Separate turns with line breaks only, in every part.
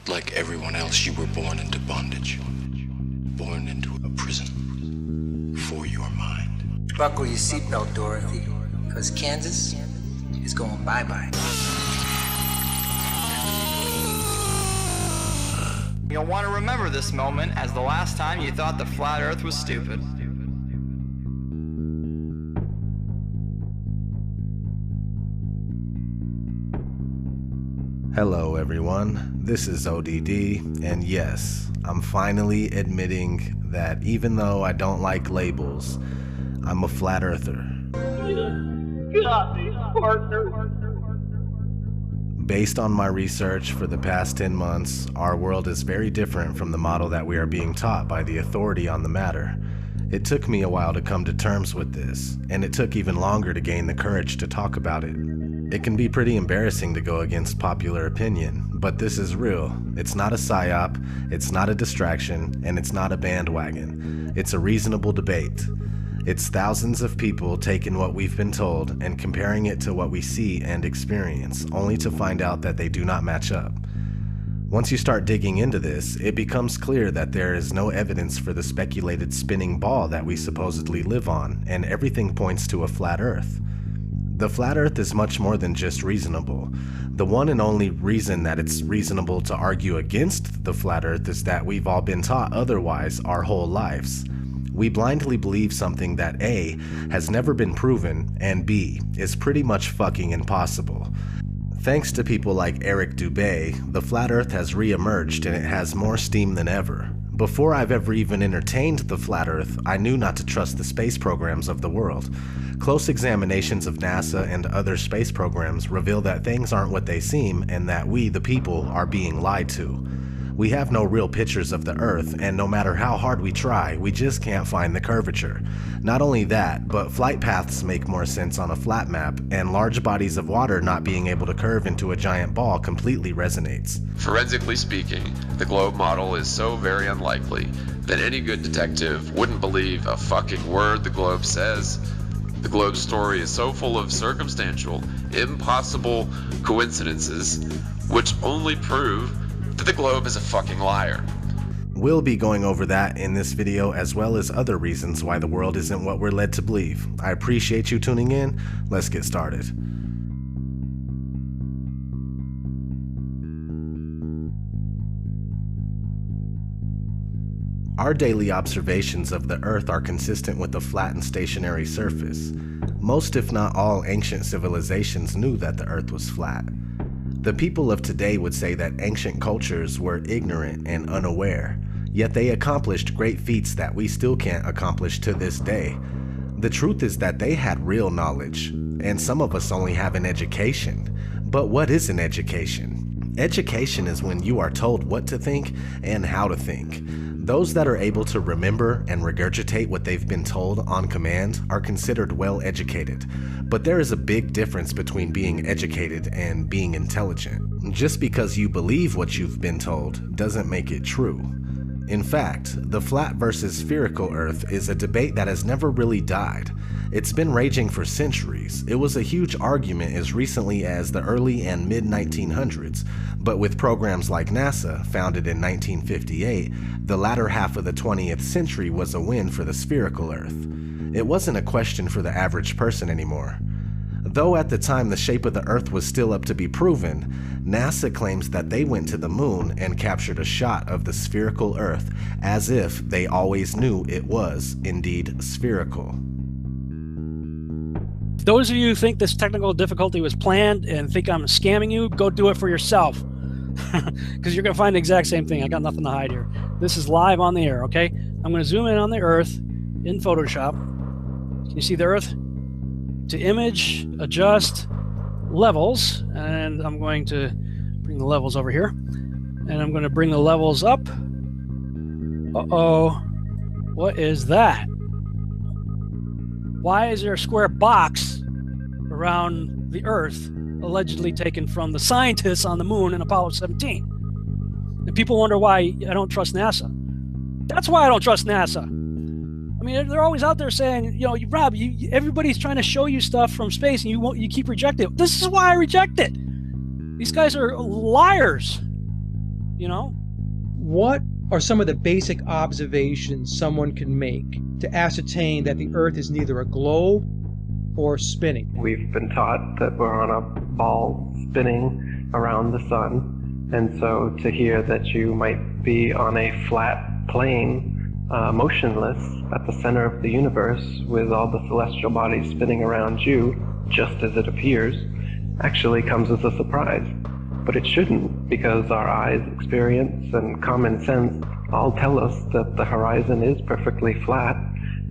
Like everyone else, you were born into bondage. Born into a prison for your mind.
Buckle your seatbelt, Dorothy, because Kansas is going bye-bye.
You'll want to remember this moment as the last time you thought the flat earth was stupid.
Hello everyone, this is ODD, and yes, I'm finally admitting that even though I don't like labels, I'm a flat earther.
Got me, partner.
Based on my research for the past 10 months, our world is very different from the model that we are being taught by the authority on the matter. It took me a while to come to terms with this, and it took even longer to gain the courage to talk about it. It can be pretty embarrassing to go against popular opinion, but this is real. It's not a psyop, it's not a distraction, and it's not a bandwagon. It's a reasonable debate. It's thousands of people taking what we've been told and comparing it to what we see and experience, only to find out that they do not match up. Once you start digging into this, it becomes clear that there is no evidence for the speculated spinning ball that we supposedly live on, and everything points to a flat earth. The flat earth is much more than just reasonable. The one and only reason that it's reasonable to argue against the flat earth is that we've all been taught otherwise our whole lives. We blindly believe something that A, has never been proven, and B, is pretty much fucking impossible. Thanks to people like Eric Dubay, the flat earth has re-emerged and it has more steam than ever. Before I've ever even entertained the flat earth, I knew not to trust the space programs of the world. Close examinations of NASA and other space programs reveal that things aren't what they seem and that we, the people, are being lied to. We have no real pictures of the Earth, and no matter how hard we try, we just can't find the curvature. Not only that, but flight paths make more sense on a flat map, and large bodies of water not being able to curve into a giant ball completely resonates.
Forensically speaking, the globe model is so very unlikely that any good detective wouldn't believe a fucking word the globe says. The globe's story is so full of circumstantial, impossible coincidences, which only prove that the globe is a fucking liar.
We'll be going over that in this video, as well as other reasons why the world isn't what we're led to believe. I appreciate you tuning in. Let's get started. Our daily observations of the Earth are consistent with a flat and stationary surface. Most, if not all, ancient civilizations knew that the Earth was flat. The people of today would say that ancient cultures were ignorant and unaware, yet they accomplished great feats that we still can't accomplish to this day. The truth is that they had real knowledge, and some of us only have an education. But what is an education? Education is when you are told what to think and how to think. Those that are able to remember and regurgitate what they've been told on command are considered well educated. But there is a big difference between being educated and being intelligent. Just because you believe what you've been told doesn't make it true. In fact, the flat versus spherical Earth is a debate that has never really died. It's been raging for centuries. It was a huge argument as recently as the early and mid-1900s, but with programs like NASA, founded in 1958, the latter half of the 20th century was a win for the spherical Earth. It wasn't a question for the average person anymore. Though at the time the shape of the Earth was still up to be proven, NASA claims that they went to the moon and captured a shot of the spherical Earth as if they always knew it was indeed spherical.
Those of you who think this technical difficulty was planned and think I'm scamming you, go do it for yourself. Because you're going to find the exact same thing. I got nothing to hide here. This is live on the air, okay? I'm going to zoom in on the Earth in Photoshop. Can you see the Earth? To image, adjust, levels, and I'm going to bring the levels over here. And I'm going to bring the levels up. Uh-oh. What is that? Why is there a square box around the Earth allegedly taken from the scientists on the moon in Apollo 17? And people wonder why I don't trust NASA. That's why I don't trust NASA. I mean, they're always out there saying, you know, Rob, everybody's trying to show you stuff from space and you keep rejecting it. This is why I reject it. These guys are liars. you know?
What are some of the basic observations someone can make to ascertain that the Earth is neither a globe or spinning?
We've been taught that we're on a ball spinning around the sun, and so to hear that you might be on a flat plane, motionless at the center of the universe with all the celestial bodies spinning around you, just as it appears, actually comes as a surprise. But it shouldn't, because our eyes, experience, and common sense all tell us that the horizon is perfectly flat,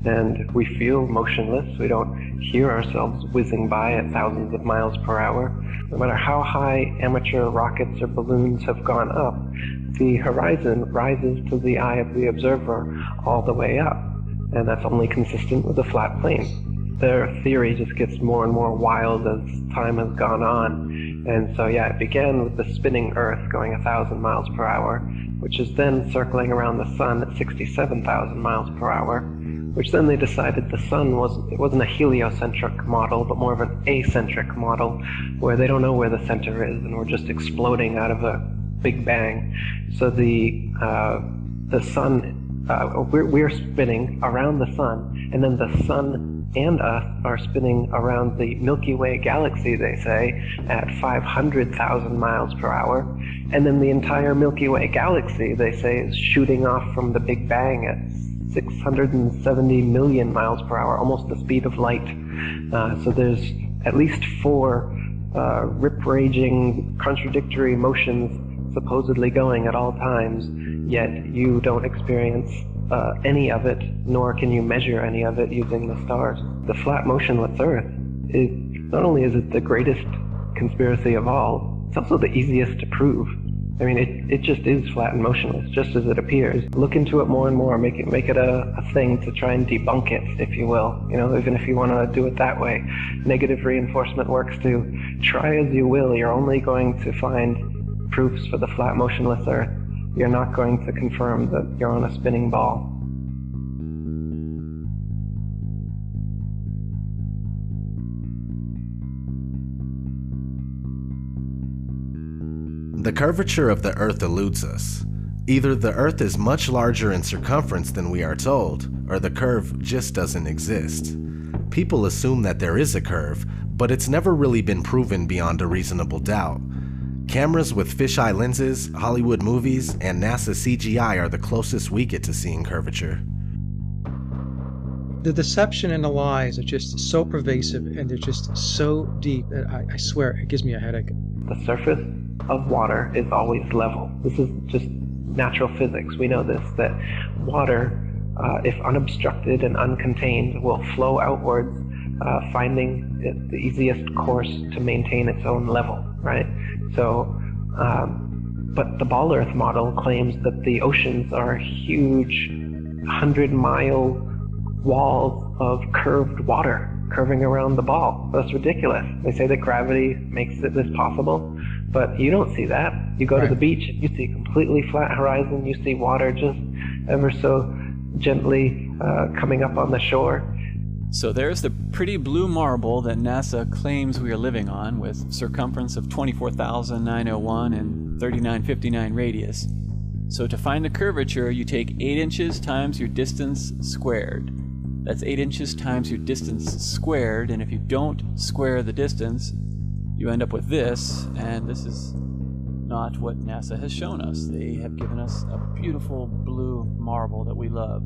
and we feel motionless. We don't hear ourselves whizzing by at thousands of miles per hour. No matter how high amateur rockets or balloons have gone up, the horizon rises to the eye of the observer all the way up, and that's only consistent with a flat plane. Their theory just gets more and more wild as time has gone on, and so yeah, it began with the spinning Earth going 1,000 miles per hour, which is then circling around the sun at 67,000 miles per hour, which then they decided the sun wasn't a heliocentric model, but more of an acentric model, where they don't know where the center is, and we're just exploding out of a Big Bang. So the sun, we're spinning around the sun, and then the sun and us are spinning around the Milky Way galaxy, they say, at 500,000 miles per hour. And then the entire Milky Way galaxy, they say, is shooting off from the Big Bang at 670 million miles per hour, almost the speed of light. So there's at least 4 rip-raging, contradictory motions supposedly going at all times, yet you don't experience any of it, nor can you measure any of it using the stars. The flat, motionless Earth is not only is it the greatest conspiracy of all, it's also the easiest to prove. I mean, it just is flat and motionless, just as it appears. Look into it more and more, make it a thing to try and debunk it, if you will. You know, even if you want to do it that way. Negative reinforcement works too. Try as you will, you're only going to find proofs for the flat, motionless Earth. You're not going to confirm that you're on a spinning ball.
The curvature of the Earth eludes us. Either the Earth is much larger in circumference than we are told, or the curve just doesn't exist. People assume that there is a curve, but it's never really been proven beyond a reasonable doubt. Cameras with fisheye lenses, Hollywood movies, and NASA CGI are the closest we get to seeing curvature.
The deception and the lies are just so pervasive, and they're just so deep that I swear it gives me a headache.
The surface of water is always level. This is just natural physics. We know this, that water, if unobstructed and uncontained, will flow outwards, finding the easiest course to maintain its own level, right? So, but the Ball Earth model claims that the oceans are huge 100-mile walls of curved water curving around the ball. That's ridiculous. They say that gravity makes this possible, but you don't see that. You go to the beach, you see completely flat horizon, you see water just ever so gently coming up on the shore.
So there's the pretty blue marble that NASA claims we are living on, with circumference of 24,901 and 3959 radius. So to find the curvature, you take 8 inches times your distance squared. That's 8 inches times your distance squared, and if you don't square the distance, you end up with this, and this is not what NASA has shown us. They have given us a beautiful blue marble that we love.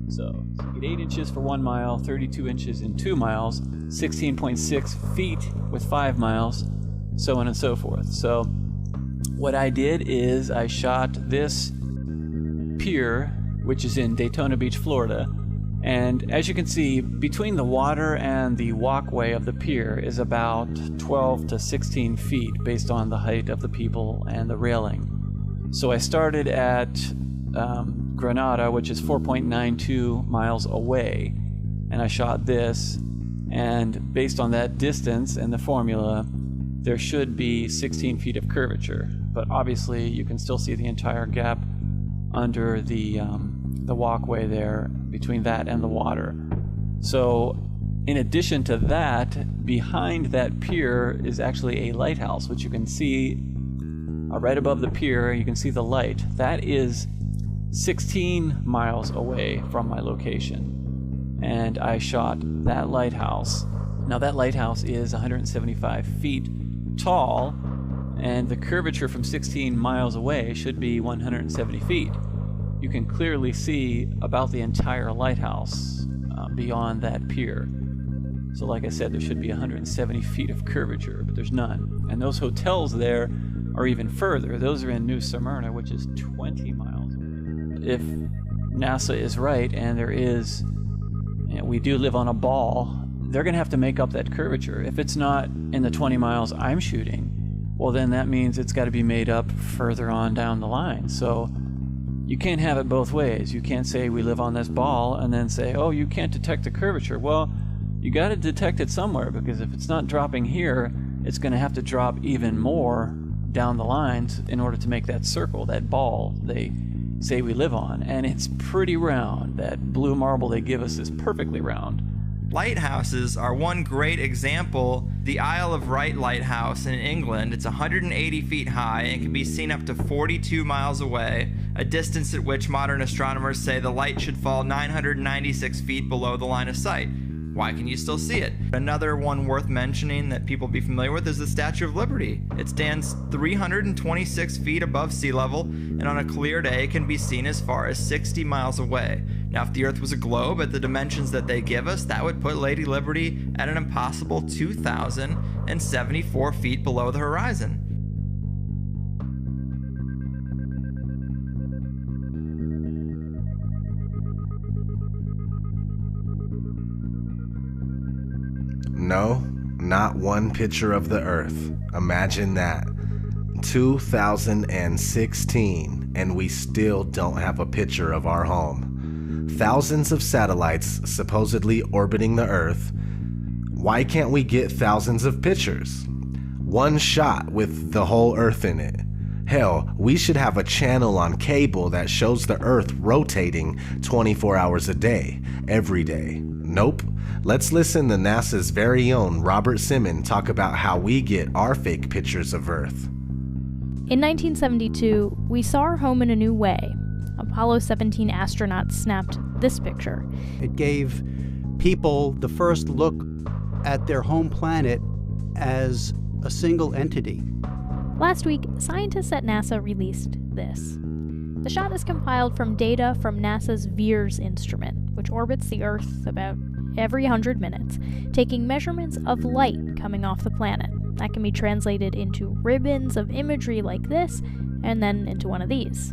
So you get 8 inches for 1 mile, 32 inches in 2 miles, 16.6 feet with 5 miles, so on and so forth. So what I did is I shot this pier, which is in Daytona Beach, Florida, and as you can see, between the water and the walkway of the pier is about 12 to 16 feet based on the height of the people and the railing. So I started at Granada, which is 4.92 miles away, and I shot this, and based on that distance and the formula, there should be 16 feet of curvature, but obviously you can still see the entire gap under the walkway there between that and the water. So in addition to that, behind that pier is actually a lighthouse, which you can see right above the pier, you can see the light. That is 16 miles away from my location. And I shot that lighthouse. Now that lighthouse is 175 feet tall, and the curvature from 16 miles away should be 170 feet. You can clearly see about the entire lighthouse beyond that pier. So like I said, there should be 170 feet of curvature, but there's none. And those hotels there are even further. Those are in New Smyrna, which is 20 miles. If NASA is right and there is, we do live on a ball, they're going to have to make up that curvature. If it's not in the 20 miles I'm shooting, well then that means it's got to be made up further on down the line. So you can't have it both ways. You can't say we live on this ball and then say, oh, you can't detect the curvature. Well, you got to detect it somewhere, because if it's not dropping here, it's going to have to drop even more down the lines in order to make that circle, that ball they say we live on. And it's pretty round. That blue marble they give us is perfectly round.
Lighthouses are one great example. The Isle of Wight Lighthouse in England, it's 180 feet high and can be seen up to 42 miles away, a distance at which modern astronomers say the light should fall 996 feet below the line of sight. Why can you still see it? Another one worth mentioning that people be familiar with is the Statue of Liberty. It stands 326 feet above sea level, and on a clear day can be seen as far as 60 miles away. Now, if the Earth was a globe at the dimensions that they give us, that would put Lady Liberty at an impossible 2,074 feet below the horizon.
No, not one picture of the Earth. Imagine that. 2016, and we still don't have a picture of our home. Thousands of satellites supposedly orbiting the Earth. Why can't we get thousands of pictures? One shot with the whole Earth in it. Hell, we should have a channel on cable that shows the Earth rotating 24 hours a day, every day. Nope. Let's listen to NASA's very own Robert Simon talk about how we get our fake pictures of Earth.
In 1972, we saw our home in a new way. Apollo 17 astronauts snapped this picture.
It gave people the first look at their home planet as a single entity.
Last week, scientists at NASA released this. The shot is compiled from data from NASA's VIIRS instrument, which orbits the Earth about every 100 minutes, taking measurements of light coming off the planet. That can be translated into ribbons of imagery like this, and then into one of these.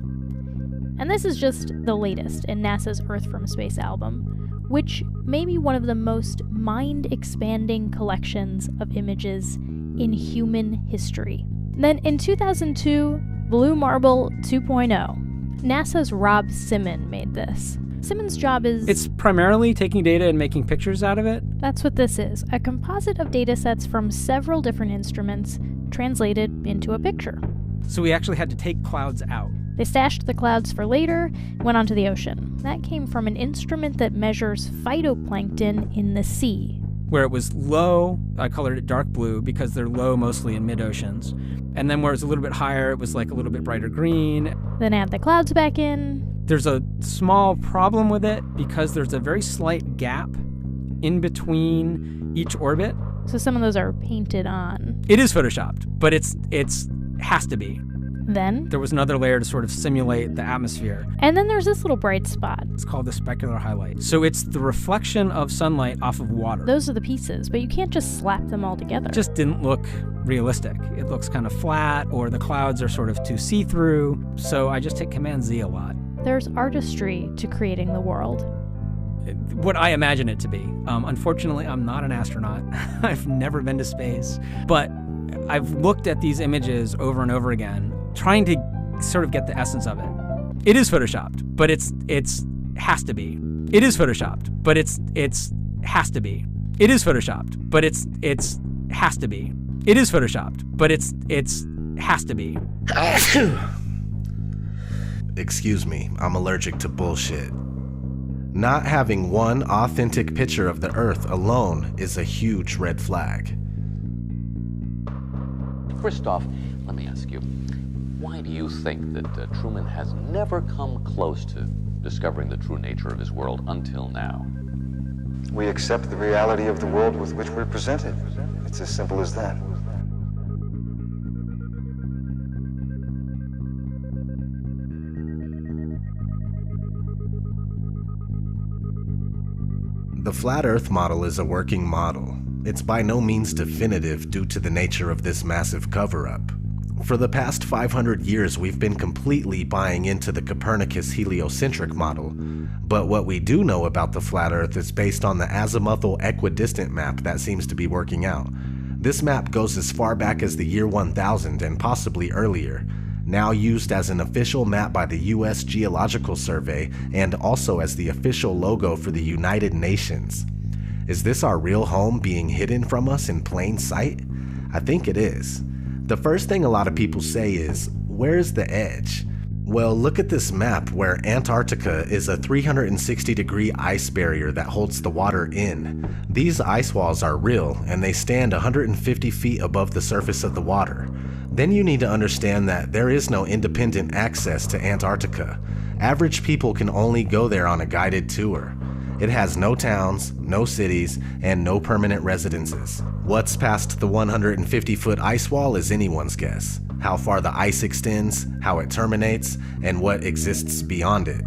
And this is just the latest in NASA's Earth from Space album, which may be one of the most mind-expanding collections of images in human history. Then in 2002, Blue Marble 2.0, NASA's Rob Simon made this. Simon's job is...
It's primarily taking data and making pictures out of it.
That's what this is, a composite of data sets from several different instruments translated into a picture.
So we actually had to take clouds out.
They stashed the clouds for later, went onto the ocean. That came from an instrument that measures phytoplankton in the sea.
Where it was low, I colored it dark blue because they're low mostly in mid-oceans. And then where it's a little bit higher, it was like a little bit brighter green.
Then add the clouds back in.
There's a small problem with it because there's a very slight gap in between each orbit.
So some of those are painted on.
It is photoshopped, but it's has to be.
Then
there was another layer to sort of simulate the atmosphere.
And then there's this little bright spot.
It's called the specular highlight. So it's the reflection of sunlight off of water.
Those are the pieces, but you can't just slap them all together.
It just didn't look realistic. It looks kind of flat, or the clouds are sort of too see-through. So I just hit Command-Z a lot.
There's artistry to creating the world.
What I imagine it to be. Unfortunately, I'm not an astronaut. I've never been to space. But I've looked at these images over and over again, trying to sort of get the essence of it. It is photoshopped, but it's has to be. It is photoshopped, but it's has to be. It is photoshopped, but it's has to be. It is photoshopped, but it's has to be.
Excuse me, I'm allergic to bullshit. Not having one authentic picture of the Earth alone is a huge red flag.
Christoph, let me ask you, Why do you think that Truman has never come close to discovering the true nature of his world until now?
We accept the reality of the world with which we're presented. It's as simple as that.
The Flat Earth model is a working model. It's by no means definitive due to the nature of this massive cover-up. For the past 500 years, we've been completely buying into the Copernicus heliocentric model, but what we do know about the flat Earth is based on the azimuthal equidistant map that seems to be working out. This map goes as far back as the year 1000 and possibly earlier, now used as an official map by the U.S. Geological Survey and also as the official logo for the United Nations. Is this our real home being hidden from us in plain sight? I think it is. The first thing a lot of people say is, where's the edge? Well, look at this map where Antarctica is a 360-degree ice barrier that holds the water in. These ice walls are real and they stand 150 feet above the surface of the water. Then you need to understand that there is no independent access to Antarctica. Average people can only go there on a guided tour. It has no towns, no cities, and no permanent residences. What's past the 150-foot ice wall is anyone's guess. How far the ice extends, how it terminates, and what exists beyond it.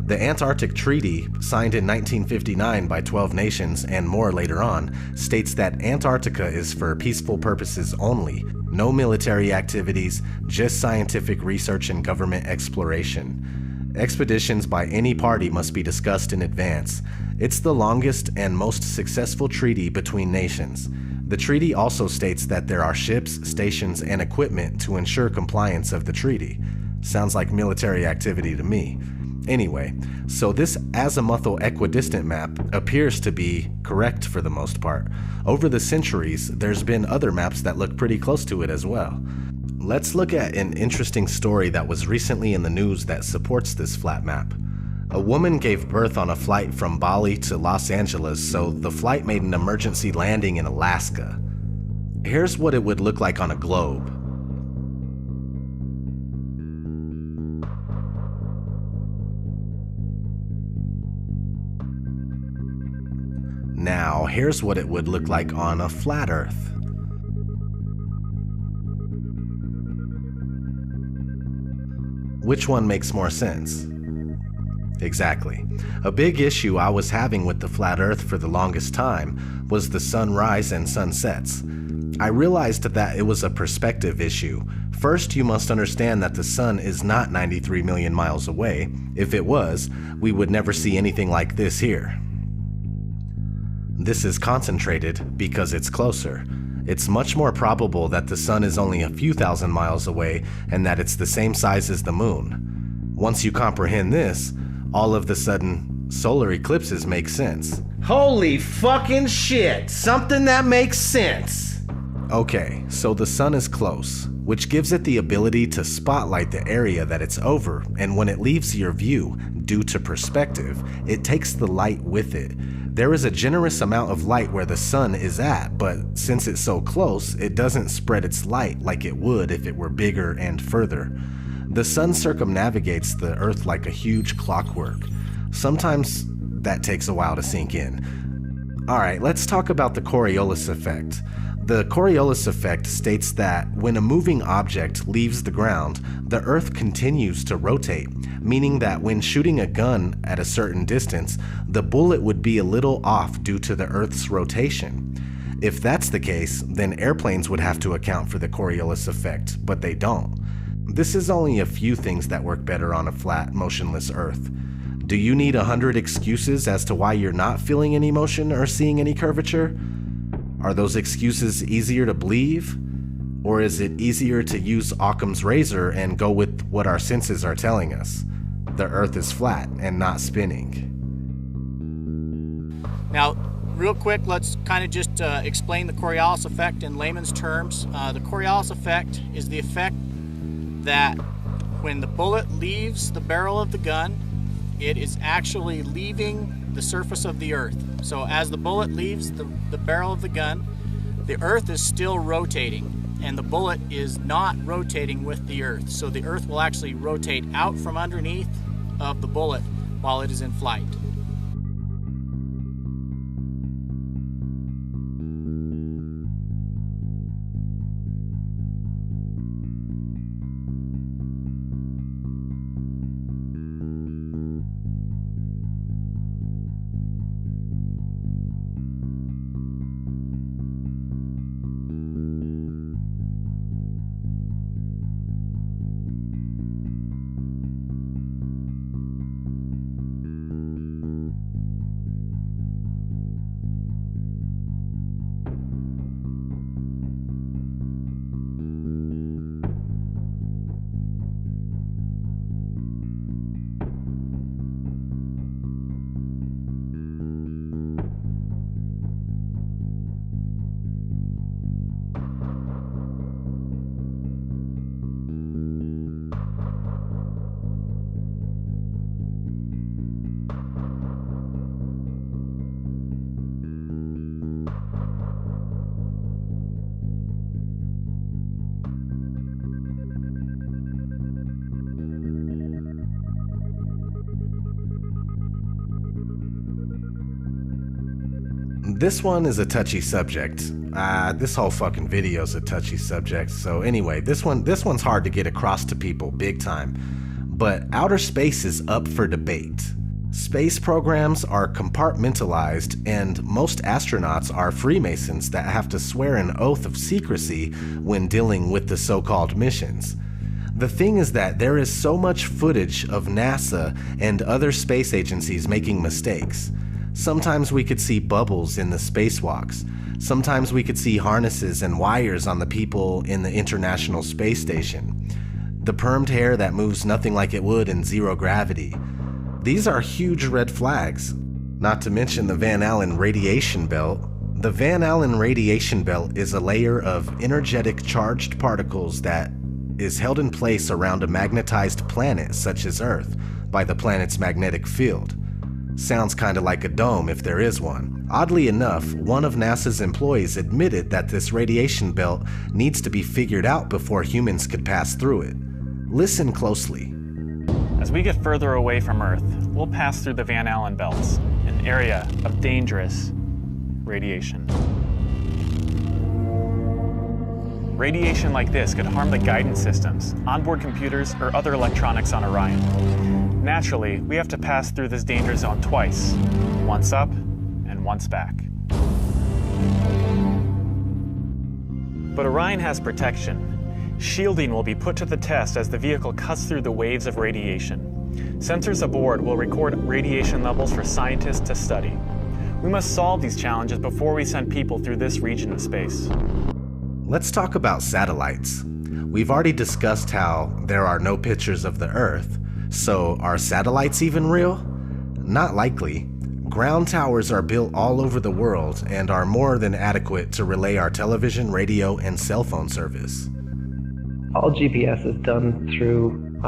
The Antarctic Treaty, signed in 1959 by 12 nations and more later on, states that Antarctica is for peaceful purposes only. No military activities, just scientific research and government exploration. Expeditions by any party must be discussed in advance. It's the longest and most successful treaty between nations. The treaty also states that there are ships, stations, and equipment to ensure compliance of the treaty. Sounds like military activity to me. Anyway, so this azimuthal equidistant map appears to be correct for the most part. Over the centuries, there's been other maps that look pretty close to it as well. Let's look at an interesting story that was recently in the news that supports this flat map. A woman gave birth on a flight from Bali to Los Angeles, so the flight made an emergency landing in Alaska. Here's what it would look like on a globe. Now, here's what it would look like on a flat Earth. Which one makes more sense? Exactly. A big issue I was having with the flat Earth for the longest time was the sunrise and sunsets. I realized that it was a perspective issue. First, you must understand that the sun is not 93 million miles away. If it was, we would never see anything like this here. This is concentrated because it's closer. It's much more probable that the sun is only a few thousand miles away and that it's the same size as the moon. Once you comprehend this, all of the sudden, solar eclipses make sense. Holy fucking shit! Something that makes sense! Okay, so the sun is close, which gives it the ability to spotlight the area that it's over, and when it leaves your view, due to perspective, it takes the light with it. There is a generous amount of light where the sun is at, but since it's so close, it doesn't spread its light like it would if it were bigger and further. The sun circumnavigates the Earth like a huge clockwork. Sometimes that takes a while to sink in. Alright, let's talk about the Coriolis effect. The Coriolis effect states that when a moving object leaves the ground, the Earth continues to rotate, meaning that when shooting a gun at a certain distance, the bullet would be a little off due to the Earth's rotation. If that's the case, then airplanes would have to account for the Coriolis effect, but they don't. This is only a few things that work better on a flat, motionless Earth. Do you need 100 excuses as to why you're not feeling any motion or seeing any curvature? Are those excuses easier to believe? Or is it easier to use Occam's razor and go with what our senses are telling us? The Earth is flat and not spinning.
Now, real quick, let's kind of just explain the Coriolis effect in layman's terms. The Coriolis effect is the effect that when the bullet leaves the barrel of the gun, it is actually leaving the surface of the Earth. So as the bullet leaves the barrel of the gun, the Earth is still rotating. and the bullet is not rotating with the Earth. So the Earth will actually rotate out from underneath of the bullet while it is in flight.
This one is a touchy subject. This whole fucking video is a touchy subject. So anyway, this one's hard to get across to people big time. But outer space is up for debate. Space programs are compartmentalized, and most astronauts are Freemasons that have to swear an oath of secrecy when dealing with the so-called missions. The thing is that there is so much footage of NASA and other space agencies making mistakes. Sometimes we could see bubbles in the spacewalks. Sometimes we could see harnesses and wires on the people in the International Space Station. The permed hair that moves nothing like it would in zero gravity. These are huge red flags. Not to mention the Van Allen radiation belt. The Van Allen radiation belt is a layer of energetic charged particles that is held in place around a magnetized planet such as Earth by the planet's magnetic field. Sounds kinda like a dome if there is one. Oddly enough, one of NASA's employees admitted that this radiation belt needs to be figured out before humans could pass through it. Listen closely.
As we get further away from Earth, we'll pass through the Van Allen belts, an area of dangerous radiation. Radiation like this could harm the guidance systems, onboard computers, or other electronics on Orion. Naturally, we have to pass through this danger zone twice, once up and once back. But Orion has protection. Shielding will be put to the test as the vehicle cuts through the waves of radiation. Sensors aboard will record radiation levels for scientists to study. We must solve these challenges before we send people through this region of space.
Let's talk about satellites. We've already discussed how there are no pictures of the Earth. So, are satellites even real? Not likely. Ground towers are built all over the world and are more than adequate to relay our television, radio, and cell phone service.
All GPS is done through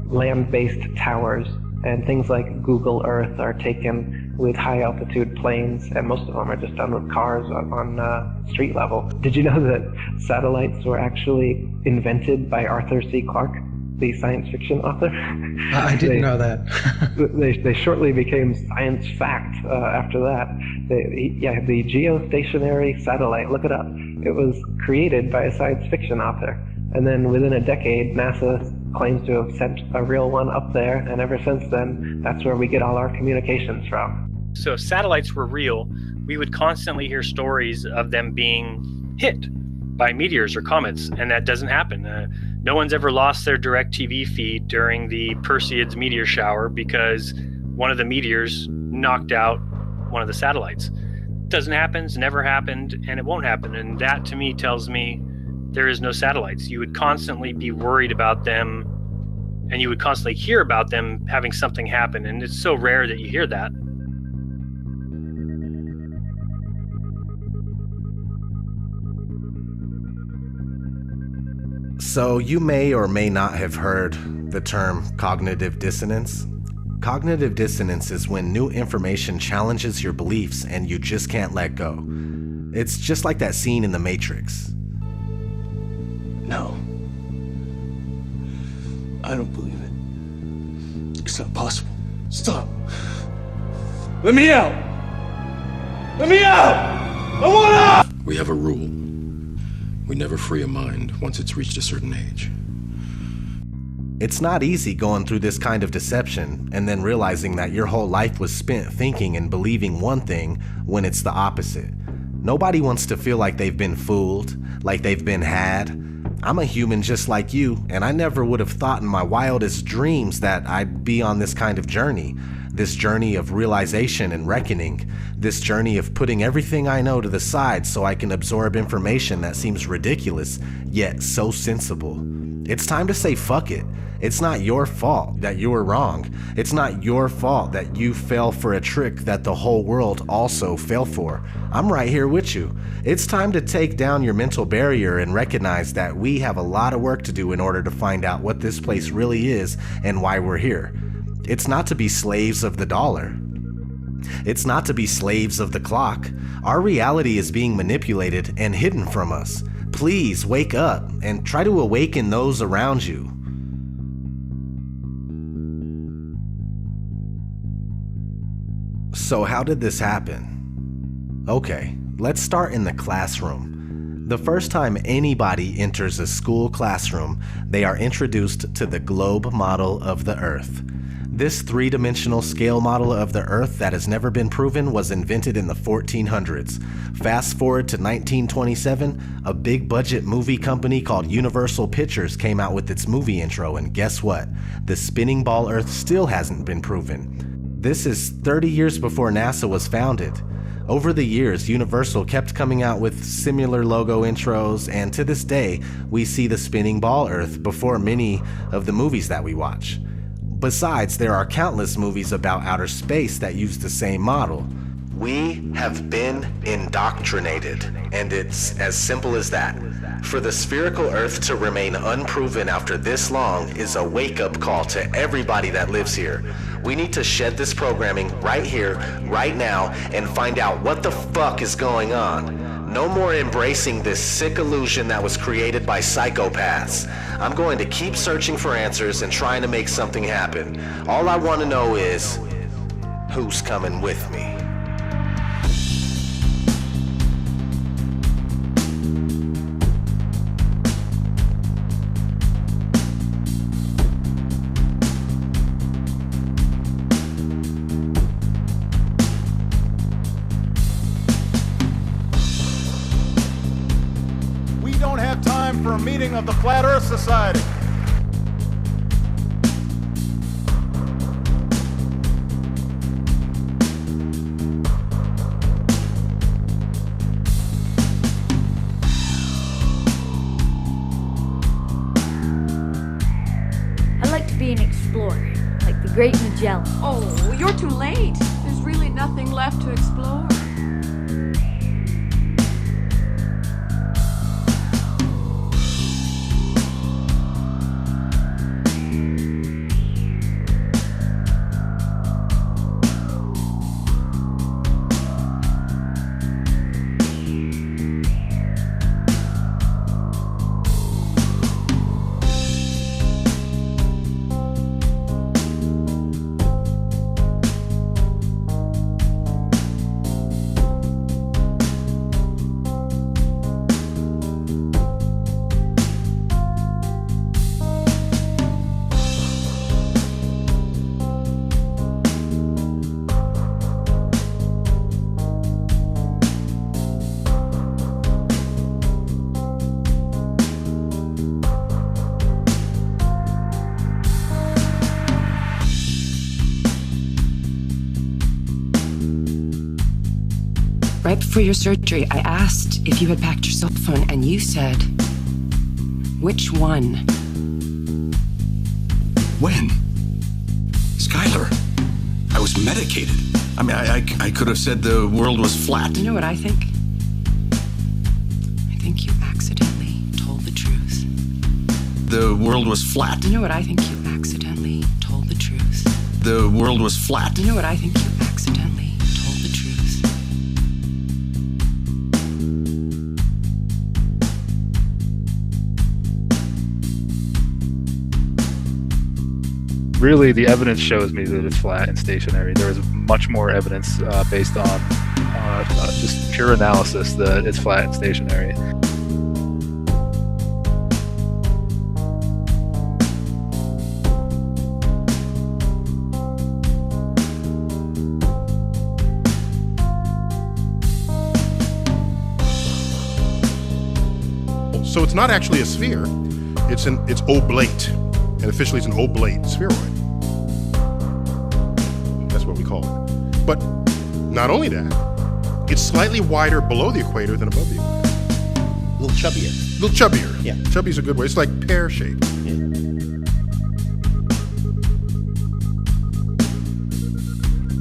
land-based towers, and things like Google Earth are taken with high-altitude planes, and most of them are just done with cars on street level. Did you know that satellites were actually invented by Arthur C. Clarke, the science fiction author?
I didn't know that.
they shortly became science fact after that. The geostationary satellite, look it up. It was created by a science fiction author. And then within a decade, NASA claims to have sent a real one up there, and ever since then, that's where we get all our communications from.
So if satellites were real, we would constantly hear stories of them being hit by meteors or comets, and that doesn't happen. No one's ever lost their direct TV feed during the Perseids meteor shower because one of the meteors knocked out one of the satellites. Doesn't happen, it's never happened, and it won't happen. And that to me tells me there is no satellites. You would constantly be worried about them, and you would constantly hear about them having something happen, and it's so rare that you hear that.
So you may or may not have heard the term cognitive dissonance. Cognitive dissonance is when new information challenges your beliefs and you just can't let go. It's just like that scene in The Matrix.
No. I don't believe it. It's not possible. Stop. Let me out! Let me out! I want out!
We have a rule. We never free a mind once it's reached a certain age.
It's not easy going through this kind of deception and then realizing that your whole life was spent thinking and believing one thing when it's the opposite. Nobody wants to feel like they've been fooled, like they've been had. I'm a human just like you, and I never would have thought in my wildest dreams that I'd be on this kind of journey. This journey of realization and reckoning. This journey of putting everything I know to the side so I can absorb information that seems ridiculous, yet so sensible. It's time to say fuck it. It's not your fault that you were wrong. It's not your fault that you fell for a trick that the whole world also fell for. I'm right here with you. It's time to take down your mental barrier and recognize that we have a lot of work to do in order to find out what this place really is and why we're here. It's not to be slaves of the dollar. It's not to be slaves of the clock. Our reality is being manipulated and hidden from us. Please wake up and try to awaken those around you. So how did this happen? Okay, let's start in the classroom. The first time anybody enters a school classroom, they are introduced to the globe model of the Earth. This three-dimensional scale model of the Earth that has never been proven was invented in the 1400s. Fast forward to 1927, a big-budget movie company called Universal Pictures came out with its movie intro, and guess what? The spinning ball Earth still hasn't been proven. This is 30 years before NASA was founded. Over the years, Universal kept coming out with similar logo intros, and to this day, we see the spinning ball Earth before many of the movies that we watch. Besides, there are countless movies about outer space that use the same model. We have been indoctrinated, and it's as simple as that. For the spherical Earth to remain unproven after this long is a wake-up call to everybody that lives here. We need to shed this programming right here, right now, and find out what the fuck is going on. No more embracing this sick illusion that was created by psychopaths. I'm going to keep searching for answers and trying to make something happen. All I want to know is, who's coming with me?
For a meeting of the Flat Earth Society.
I'd like to be an explorer, like the Great Magellan.
Oh, you're too late. There's really nothing left to explore.
Right before your surgery, I asked if you had packed your cell phone, and you said, which one?
When? Skylar, I was medicated. I mean, I could have said the world was flat.
You know what I think? I think you accidentally told the truth.
The world was flat.
You know what I think? You accidentally told the truth.
The world was flat.
You know what I think? You accidentally told the truth.
really the evidence shows me that it's flat and stationary. There is much more evidence based on just pure analysis that it's flat and stationary.
So it's not actually a sphere, it's oblate, and officially it's an oblate spheroid. That's what we call it. But not only that, it's slightly wider below the equator than above the equator.
A little chubbier.
A little chubbier.
Yeah.
Chubby's a good way. It's like pear-shaped.
Yeah.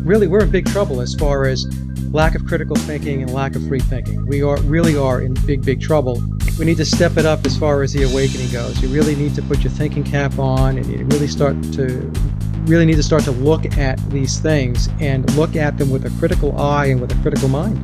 Really, we're in big trouble as far as lack of critical thinking and lack of free thinking. We really are in big trouble. We need to step it up as far as the awakening goes. You really need to put your thinking cap on, and you really need to start to look at these things and look at them with a critical eye and with a critical mind.